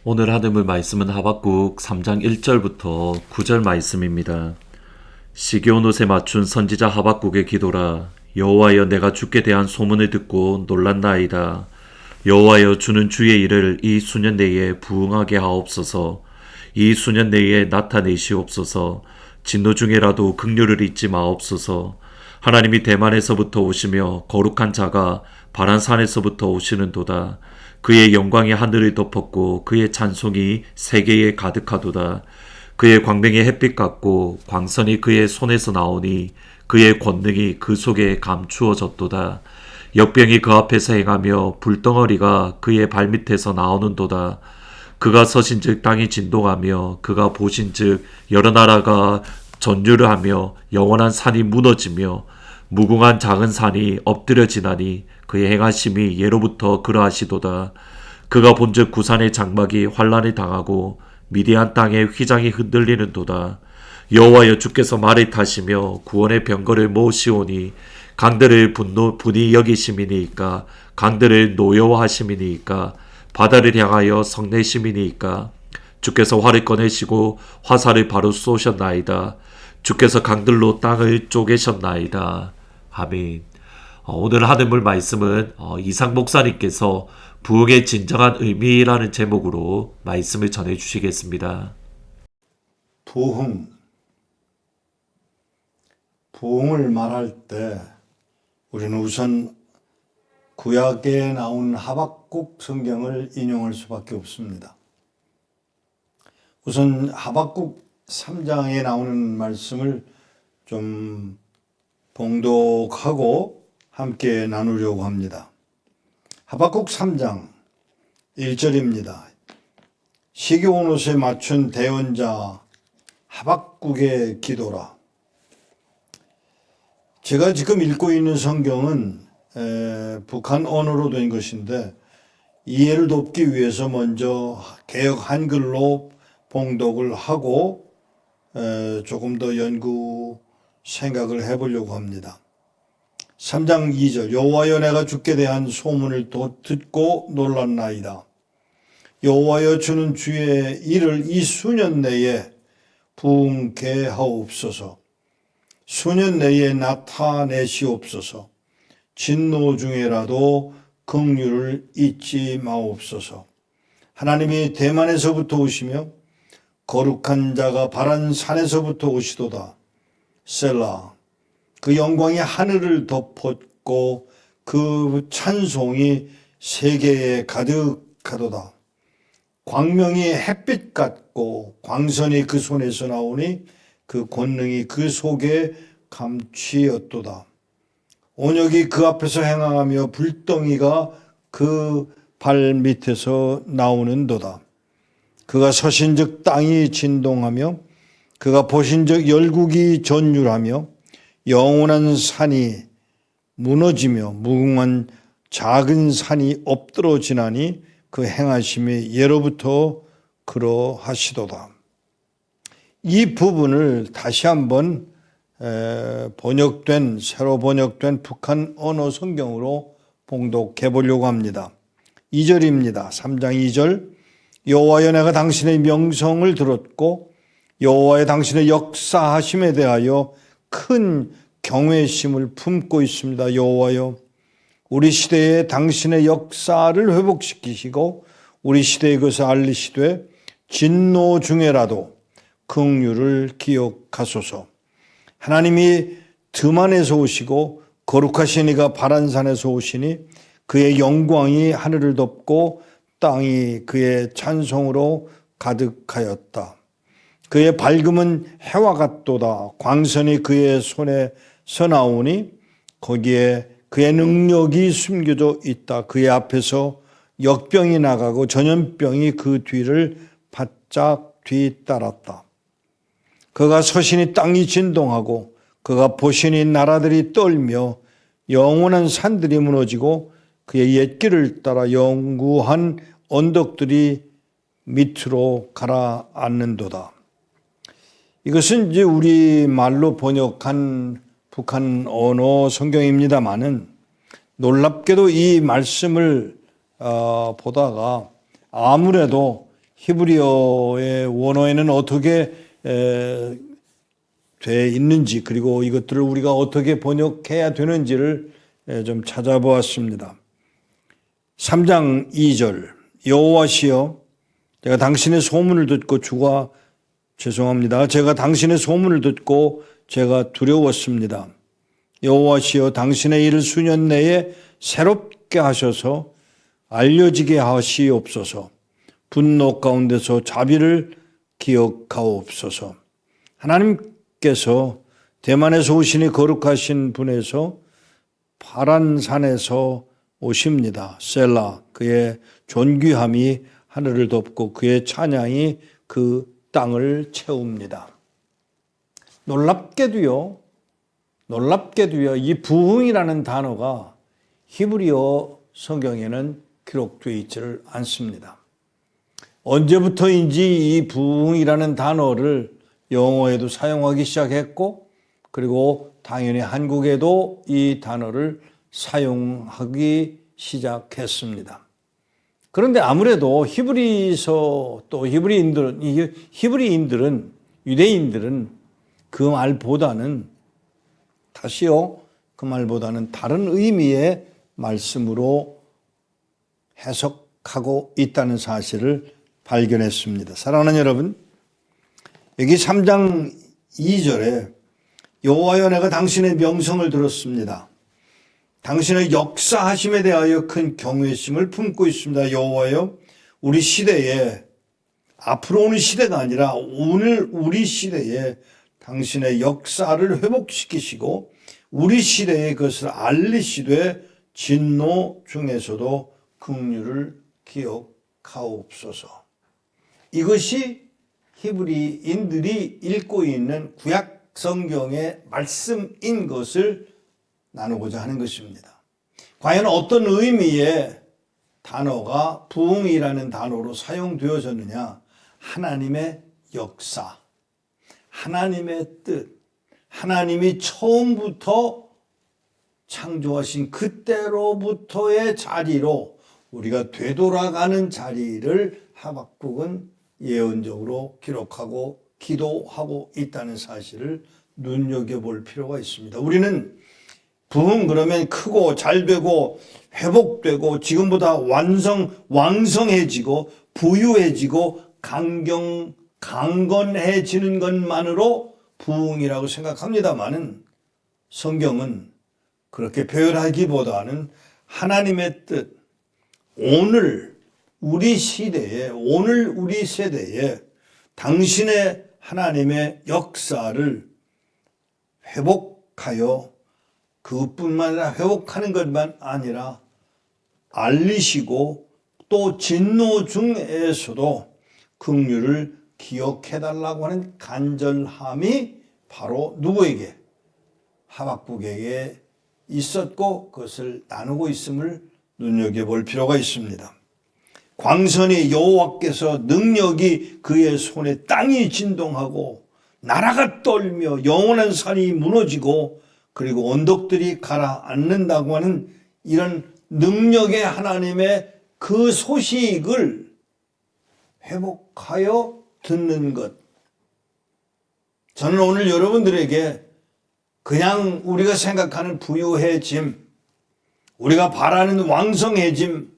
오늘 하늘 말씀은 하박국 3장 1절부터 9절 말씀입니다. 시기온 옷에 맞춘 선지자 하박국의 기도라. 여호와여, 내가 주께 대한 소문을 듣고 놀랐나이다. 여호와여, 주는 주의 일을 이 수년 내에 부응하게 하옵소서. 이 수년 내에 나타내시옵소서. 진노 중에라도 긍휼을 잊지 마옵소서. 하나님이 대만에서부터 오시며 거룩한 자가 바란산에서부터 오시는도다. 그의 영광이 하늘을 덮었고 그의 찬송이 세계에 가득하도다. 그의 광명이 햇빛 같고 광선이 그의 손에서 나오니 그의 권능이 그 속에 감추어졌도다. 역병이 그 앞에서 행하며 불덩어리가 그의 발밑에서 나오는도다. 그가 서신즉 땅이 진동하며 그가 보신즉 여러 나라가 전율을 하며 영원한 산이 무너지며 무궁한 작은 산이 엎드려지나니 그의 행하심이 예로부터 그러하시도다. 그가 본즉 구산의 장막이 환란을 당하고 미디안 땅의 휘장이 흔들리는도다. 여호와여, 주께서 말을 타시며 구원의 병거를 모으시오니 강들을 분이 여기심이니이까 강들을 노여워하심이니이까 바다를 향하여 성내심이니이까 주께서 활을 꺼내시고 화살을 바로 쏘셨나이다. 주께서 강들로 땅을 쪼개셨나이다. 아멘. 오늘 하늘물 말씀은 이상 목사님께서 부흥의 진정한 의미라는 제목으로 말씀을 전해주시겠습니다. 부흥을 말할 때 우리는 우선 구약에 나온 하박국 성경을 인용할 수밖에 없습니다. 우선 하박국 3장에 나오는 말씀을 좀 봉독하고 함께 나누려고 합니다. 하박국 3장 1절입니다. 시기온 옷에 맞춘 대언자 하박국의 기도라. 제가 지금 읽고 있는 성경은 북한 언어로 된 것인데 이해를 돕기 위해서 먼저 개역 한글로 봉독을 하고 조금 더 연구 생각을 해보려고 합니다. 3장 2절 여호와여, 내가 주께 대한 소문을 듣고 놀랐나이다. 여호와여, 주는 주의 일을 이 수년 내에 부응케 하옵소서. 수년 내에 나타내시옵소서. 진노 중에라도 긍휼을 잊지 마옵소서. 하나님이 대만에서부터 오시며 거룩한 자가 바란산에서부터 오시도다. 셀라. 그 영광이 하늘을 덮었고 그 찬송이 세계에 가득하도다. 광명이 햇빛 같고 광선이 그 손에서 나오니 그 권능이 그 속에 감추었도다. 온역이 그 앞에서 행하며 불덩이가 그 발 밑에서 나오는도다. 그가 서신즉 땅이 진동하며 그가 보신즉 열국이 전율하며 영원한 산이 무너지며 무궁한 작은 산이 엎드러지나니 그 행하심이 예로부터 그러하시도다. 이 부분을 다시 한번 새로 번역된 북한 언어 성경으로 봉독해 보려고 합니다. 2절입니다. 3장 2절 여호와여, 내가 당신의 명성을 들었고 여호와의 당신의 역사하심에 대하여 큰 경외심을 품고 있습니다. 여호와여, 우리 시대에 당신의 역사를 회복시키시고 우리 시대의 것을 알리시되 진노 중에라도 긍휼을 기억하소서. 하나님이 드만에서 오시고 거룩하신 이가 바란산에서 오시니 그의 영광이 하늘을 덮고 땅이 그의 찬송으로 가득하였다. 그의 밝음은 해와 같도다. 광선이 그의 손에서 나오니 거기에 그의 능력이 숨겨져 있다. 그의 앞에서 역병이 나가고 전염병이 그 뒤를 바짝 뒤따랐다. 그가 서시니 땅이 진동하고 그가 보시니 나라들이 떨며 영원한 산들이 무너지고 그의 옛길을 따라 영구한 언덕들이 밑으로 가라앉는도다. 이것은 이제 우리 말로 번역한 북한 언어 성경입니다마는 놀랍게도 이 말씀을 보다가 아무래도 히브리어의 원어에는 어떻게 돼 있는지, 그리고 이것들을 우리가 어떻게 번역해야 되는지를 좀 찾아보았습니다. 3장 2절, 여호와시여 제가 당신의 소문을 듣고 제가 당신의 소문을 듣고 제가 두려웠습니다. 여호와시여 당신의 일을 수년 내에 새롭게 하셔서 알려지게 하시옵소서. 분노 가운데서 자비를 기억하옵소서. 하나님께서 대만에서 오시니 거룩하신 분에서 파란 산에서 오십니다. 셀라, 그의 존귀함이 하늘을 덮고 그의 찬양이 그 땅을 채웁니다. 놀랍게도요, 이 부흥이라는 단어가 히브리어 성경에는 기록되어 있지를 않습니다. 언제부터인지 이 부흥이라는 단어를 영어에도 사용하기 시작했고, 그리고 당연히 한국에도 이 단어를 사용하기 시작했습니다. 그런데 아무래도 히브리서 또 히브리인들은 유대인들은 그 말보다는 다른 의미의 말씀으로 해석하고 있다는 사실을 발견했습니다. 사랑하는 여러분, 여기 3장 2절에 여호와여 내가 당신의 명성을 들었습니다. 당신의 역사하심에 대하여 큰 경외심을 품고 있습니다. 여호와여, 우리 시대에, 앞으로 오는 시대가 아니라 오늘 우리 시대에 당신의 역사를 회복시키시고 우리 시대에 그것을 알리시되 진노 중에서도 긍휼을 기억하옵소서. 이것이 히브리인들이 읽고 있는 구약 성경의 말씀인 것을 나누고자 하는 것입니다. 과연 어떤 의미의 단어가 부흥이라는 단어로 사용되어졌느냐? 하나님의 역사, 하나님의 뜻, 하나님이 처음부터 창조하신 그때로부터의 자리로 우리가 되돌아가는 자리를 하박국은 예언적으로 기록하고 기도하고 있다는 사실을 눈여겨볼 필요가 있습니다. 우리는 부흥 그러면 크고 잘되고 회복되고 지금보다 왕성해지고 부유해지고 강건해지는 것만으로 부흥이라고 생각합니다마는 성경은 그렇게 표현하기보다는 하나님의 뜻, 오늘 우리 세대에 당신의 하나님의 역사를 회복하여 그뿐만 아니라 회복하는 것만 아니라 알리시고 또 진노 중에서도 긍휼을 기억해달라고 하는 간절함이 바로 누구에게? 하박국에게 있었고 그것을 나누고 있음을 눈여겨볼 필요가 있습니다. 광선이 여호와께서 능력이 그의 손에 땅이 진동하고 나라가 떨며 영원한 산이 무너지고 그리고 언덕들이 가라앉는다고 하는 이런 능력의 하나님의 그 소식을 회복하여 듣는 것. 저는 오늘 여러분들에게 그냥 우리가 생각하는 부유해짐, 우리가 바라는 왕성해짐,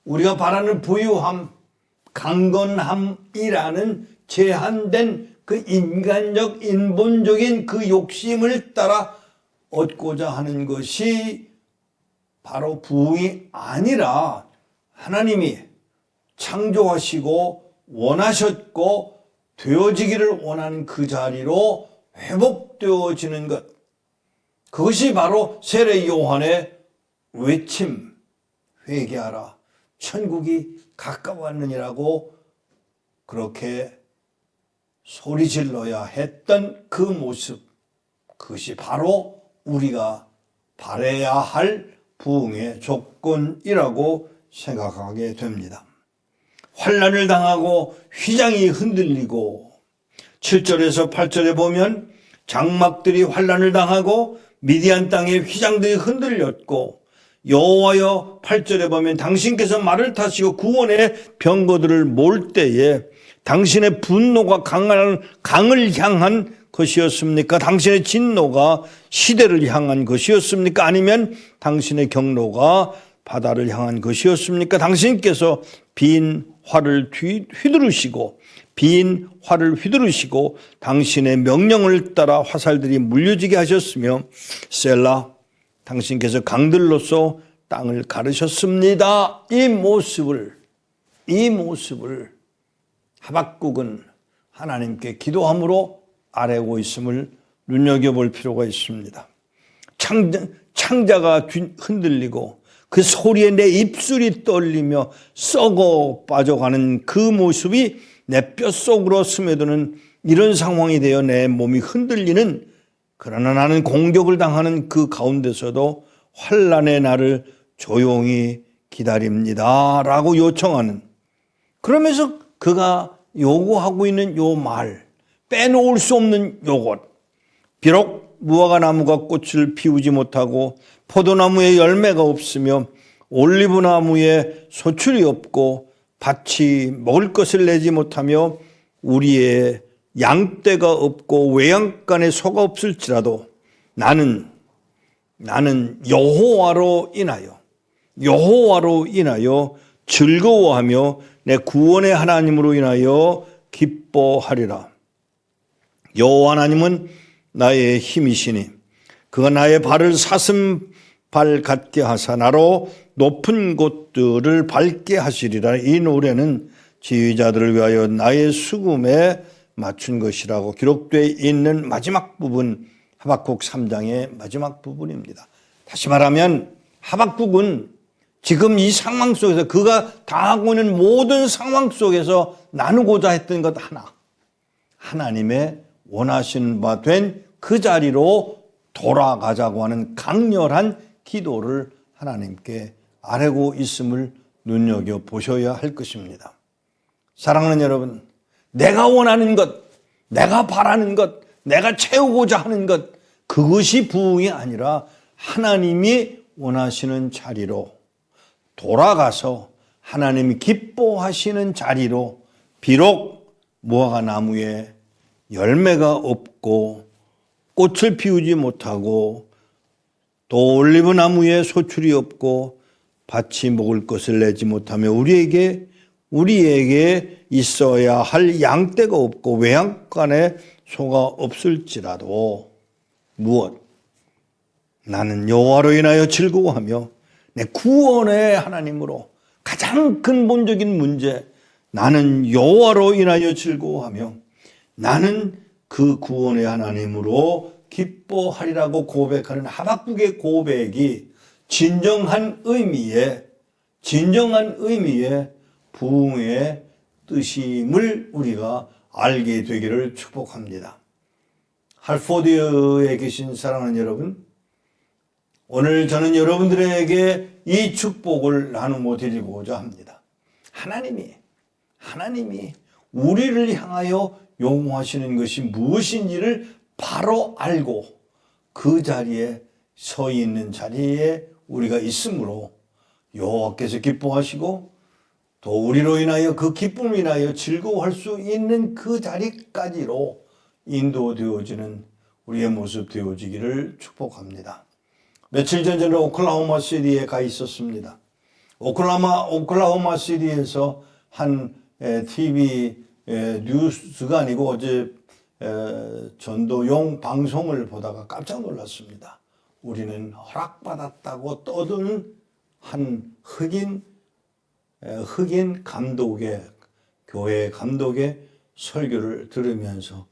우리가 바라는 부유함, 강건함이라는 제한된 그 인간적, 인본적인 그 욕심을 따라 얻고자 하는 것이 바로 부흥이 아니라 하나님이 창조하시고 원하셨고 되어지기를 원하는 그 자리로 회복되어지는 것. 그것이 바로 세례 요한의 외침, 회개하라, 천국이 가까웠느니라고 그렇게 소리질러야 했던 그 모습, 그것이 바로 우리가 바라야 할 부흥의 조건이라고 생각하게 됩니다. 환난을 당하고 휘장이 흔들리고 7절에서 8절에 보면 장막들이 환난을 당하고 미디안 땅의 휘장들이 흔들렸고 여호와여 8절에 보면 당신께서 말을 타시고 구원의 병거들을 몰 때에 당신의 분노가 강을 향한 것이었습니까? 당신의 진노가 시대를 향한 것이었습니까? 아니면 당신의 경로가 바다를 향한 것이었습니까? 당신께서 빈 활을 휘두르시고 당신의 명령을 따라 화살들이 물려지게 하셨으며 셀라 당신께서 강들로서 땅을 가르셨습니다. 이 모습을 하박국은 하나님께 기도함으로 아뢰고 있음을 눈여겨볼 필요가 있습니다. 창자가 흔들리고 그 소리에 내 입술이 떨리며 썩어 빠져가는 그 모습이 내 뼛속으로 스며드는 이런 상황이 되어 내 몸이 흔들리는, 그러나 나는 공격을 당하는 그 가운데서도 환난의 날을 조용히 기다립니다 라고 요청하는, 그러면서 그가 요구하고 있는 요 말, 빼놓을 수 없는 요것, 비록 무화과 나무가 꽃을 피우지 못하고 포도나무에 열매가 없으며 올리브나무에 소출이 없고 밭이 먹을 것을 내지 못하며 우리의 양떼가 없고 외양간에 소가 없을지라도 나는 여호와로 인하여 즐거워하며 내 구원의 하나님으로 인하여 기뻐하리라. 여호와 하나님은 나의 힘이시니 그가 나의 발을 사슴발 같게 하사 나로 높은 곳들을 밟게 하시리라. 이 노래는 지휘자들을 위하여 나의 수금에 맞춘 것이라고 기록되어 있는 마지막 부분, 하박국 3장의 마지막 부분입니다. 다시 말하면 하박국은 지금 이 상황 속에서 그가 당하고 있는 모든 상황 속에서 나누고자 했던 것 하나, 하나님의 원하시는 바 된 그 자리로 돌아가자고 하는 강렬한 기도를 하나님께 아뢰고 있음을 눈여겨보셔야 할 것입니다. 사랑하는 여러분, 내가 원하는 것, 내가 바라는 것, 내가 채우고자 하는 것, 그것이 부흥이 아니라 하나님이 원하시는 자리로 돌아가서 하나님이 기뻐하시는 자리로, 비록 무화과 나무에 열매가 없고 꽃을 피우지 못하고 또 올리브 나무에 소출이 없고 밭이 먹을 것을 내지 못하며 우리에게 있어야 할 양떼가 없고 외양간에 소가 없을지라도 무엇? 나는 여호와로 인하여 즐거워하며 내 구원의 하나님으로, 가장 근본적인 문제, 나는 여호와로 인하여 즐거워하며 나는 그 구원의 하나님으로 기뻐하리라고 고백하는 하박국의 고백이 진정한 의미의 부흥의 뜻임을 우리가 알게 되기를 축복합니다. 할포드에 계신 사랑하는 여러분, 오늘 저는 여러분들에게 이 축복을 나누어 드리고자 합니다. 하나님이 우리를 향하여 요구하시는 것이 무엇인지를 바로 알고 그 자리에 서 있는 자리에 우리가 있으므로 여호와께서 기뻐하시고 또 우리로 인하여 그 기쁨을 인하여 즐거워할 수 있는 그 자리까지로 인도되어지는 우리의 모습 되어지기를 축복합니다. 며칠 전 저는 오클라호마 시티에 가 있었습니다. 오클라호마 시티에서 한 TV 뉴스가 아니고 어제 전도용 방송을 보다가 깜짝 놀랐습니다. 우리는 허락받았다고 떠드는 한 흑인 감독의, 교회 감독의 설교를 들으면서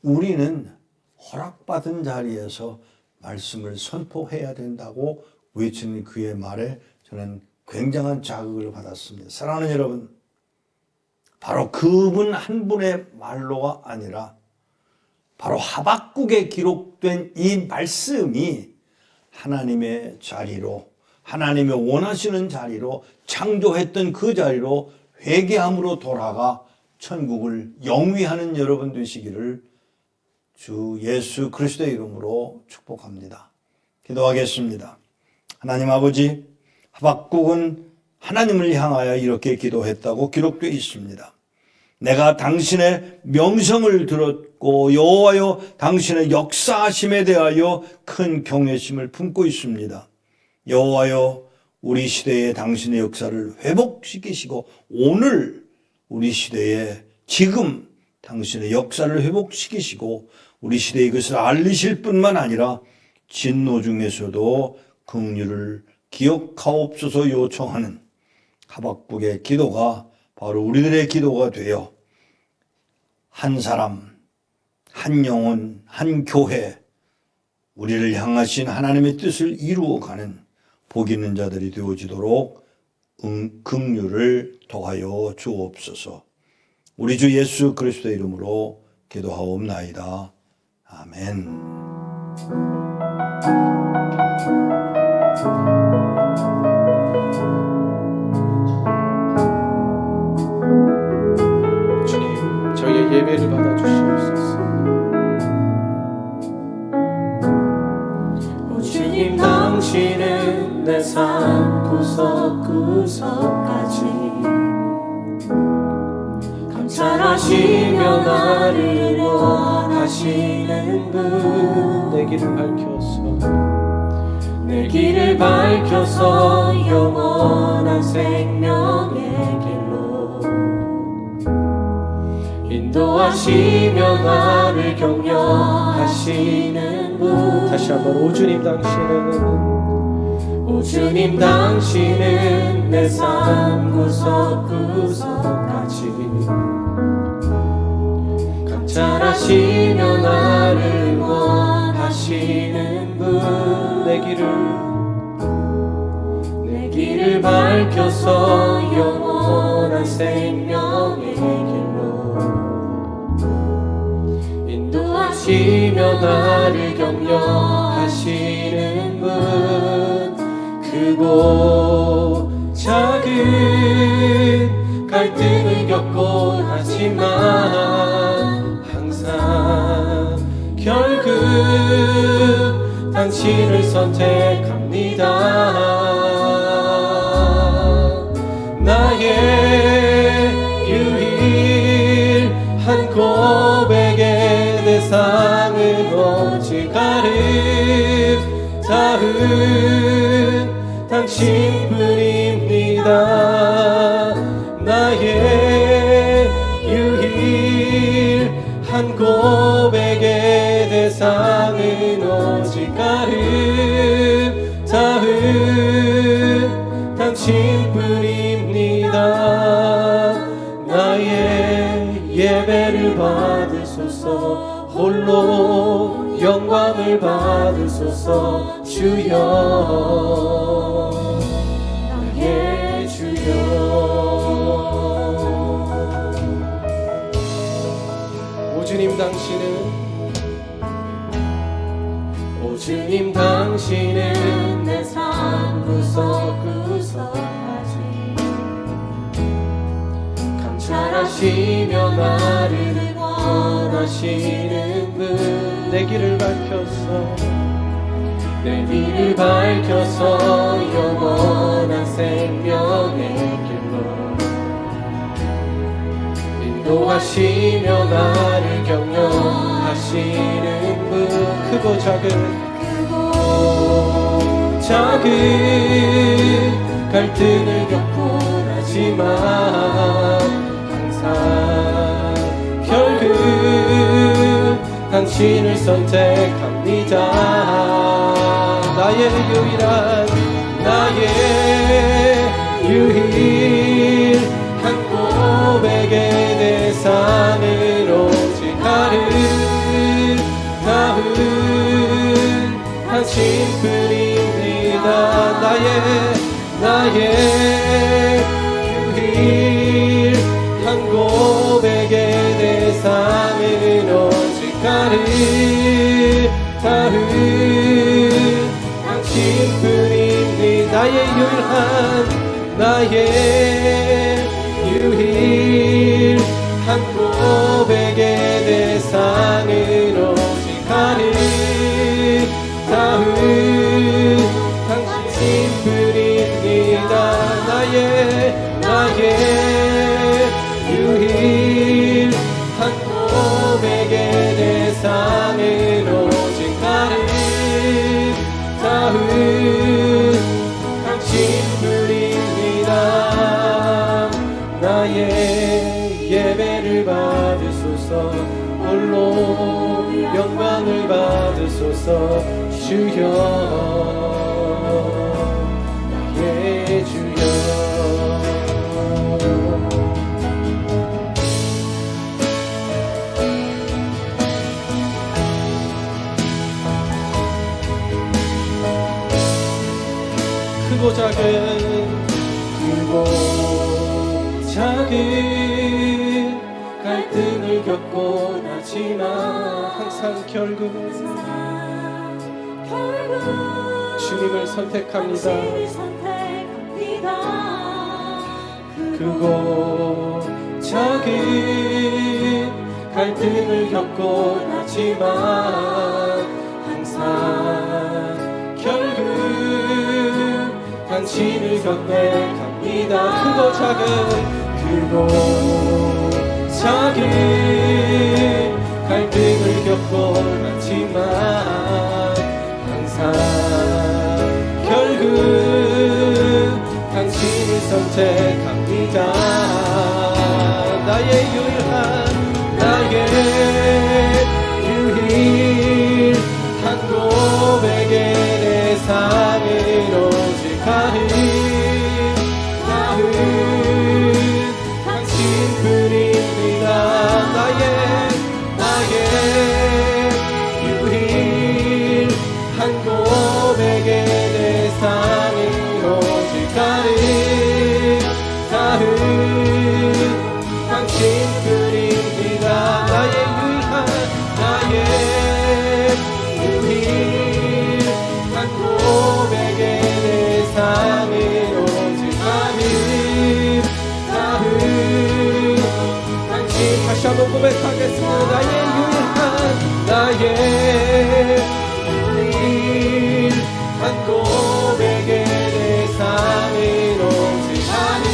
우리는 허락받은 자리에서 말씀을 선포해야 된다고 외치는 그의 말에 저는 굉장한 자극을 받았습니다. 사랑하는 여러분, 바로 그분 한 분의 말로가 아니라 바로 하박국에 기록된 이 말씀이 하나님의 자리로, 하나님의 원하시는 자리로, 창조했던 그 자리로 회개함으로 돌아가 천국을 영위하는 여러분 되시기를 주 예수 그리스도의 이름으로 축복합니다. 기도하겠습니다. 하나님 아버지, 하박국은 하나님을 향하여 이렇게 기도했다고 기록되어 있습니다. 내가 당신의 명성을 들었고 여호와여 당신의 역사하심에 대하여 큰 경외심을 품고 있습니다. 여호와여 우리 시대에 당신의 역사를 회복시키시고 오늘 우리 시대에 지금 당신의 역사를 회복시키시고 우리 시대에 이것을 알리실 뿐만 아니라 진노 중에서도 긍휼을 기억하옵소서 요청하는 하박국의 기도가 바로 우리들의 기도가 되어 한 사람, 한 영혼, 한 교회, 우리를 향하신 하나님의 뜻을 이루어가는 복 있는 자들이 되어지도록 긍휼을 더하여 주옵소서. 우리 주 예수 그리스도의 이름으로 기도하옵나이다. 아멘. 주님, 저희의 예배를 받아주시옵소서. 오 주님, 당신은 내 삶 구석구석까지 감찰하시며 나를 원하시는 분, 내 길을 밝혀서 영원한 생명의 길로 인도하시며 나를 격려하시는 분. 다시 한번 오 주님 당신은 내 삶 구석구석까지 감찰하시며 나를 원하시는 분. 내 길을 밝혀서 영원한 생명의 길로 인도하시며 나를 격려하시는 분. 크고 작은 갈등을 겪곤 하지만 항상 결국 당신을 선택합니다. 나의 유일한 고백의 대상은 오직 아름다운 당신뿐입니다. 나의 유일한 고백의 대상은 오직 아름다운 당신뿐입니다. 나의 예배를 받으소서. 홀로 영광을 받으소서. 주여, 나의 주여. 오 주님, 당신은 내 삶 구석구석까지 감찰하시며 나를 원하시는 분. 내 길을 밝혀서 영원한 생명의 길로 인도하시며 나를 격려하시는 분. 크고 작은 갈등을 겪곤 하지만 항상 결국 당신을 선택합니다. 나의 유일한 고백의 대상은 오직 아름다운 당신뿐입니다. 나의 유일한 고백의 대상은 오직 아름다운 당신뿐입니다. 나의 유일한 고백의 대상은 오직 아름다운 당신 예배를 받으소서 주여 나의 주여 크고 작은 갈등을 겪고 나지만 항상 결국 주님을 선택합니다. 크고 작은 갈등을 겪고 나지만 항상 결국 당신을 경배합니다. 크고 작은 갈등을 겪고 나지만 항상 결국 당신을 선택합니다. 나의 유일한 고백에 내 삶을 오직 가는 당신뿐입니다. 나의 유일한 고백에 내 삶을 오직 가는 당신뿐입니다. 나의 유일한 고백에 내 삶을 오직 가는 당신. 다시 한번 고백하겠습니다. 나의 유일한 고백에 내 삶을 오직 가는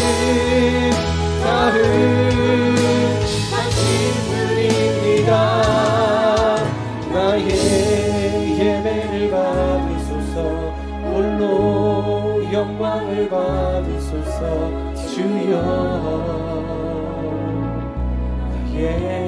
당신뿐입니다. 나의 예배를 받으소서 홀로 영광을 받으소서 주여 나의